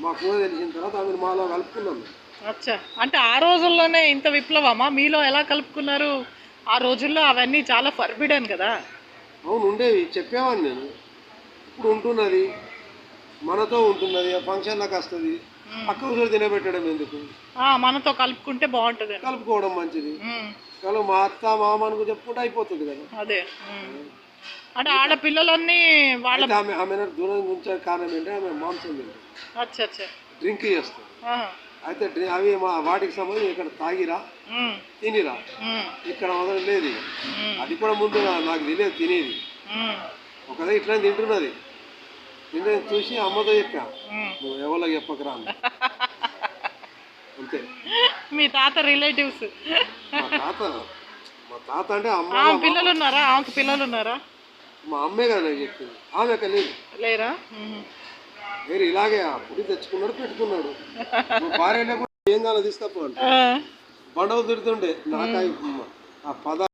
మాకు ఊహ తెలిసిన తర్వాత ఆమెను మాలో కలుపుకున్నాం. అచ్చా, అంటే ఆ రోజుల్లోనే ఇంత విప్లవమా మీలో? ఎలా కలుపుకున్నారు? ఆ రోజుల్లో అవన్నీ చాలా ఫర్బిడన్ కదా. అవును, ఉండేవి, చెప్పేవాడిని నేను. ఇప్పుడు ఉంటున్నది, మనతో ఉంటున్నది, ఆ ఫంక్షన్లకు వస్తుంది, పక్క రోజులు తినబెట్టడం ఎందుకు? మనతో కలుపుకుంటే బాగుంటుంది. కలుపుకోవడం మంచిది. కానీ మా అత్త మామకు చెప్పుకుంటే అయిపోతుంది కదా. అదే, అంటే ఆడపిల్లలన్నీ వాళ్ళ ఆమె దూరం ఉంచే కారణం ఏంటంటే ఆమె మాంసం తింటుంది, అచ్చా అచ్చా, డ్రింక్ చేస్తుంది. అయితే అవి వాటికి సంబంధించి ఇక్కడ తాగిరా తినిరా, ఇక్కడ మొదలు లేదు. అది కూడా ముందు నాకు తెలియదు తినేది. ఒకదే ఇట్లా తింటున్నది, తింటే చూసి అమ్మతో చెప్పా, నువ్వు ఎవరికి చెప్పకరా అన్న. అంతే. మీ తాత రిలేటివ్స్? మా తాత అంటే అమ్మ. పిల్లలు ఉన్నారా? ఆమెకు పిల్లలు ఉన్నారా? మా అమ్మే కదా నాకు చెప్పింది, ఆమె అక్కడ లేదు. లేరా? వేరే ఇలాగే పుడి తెచ్చుకున్నాడు, పెట్టుకున్నాడు. భార్య ఏం కావాలో తీసుకపోండి, బండవు తిడుతుండే నాకు ఆ పద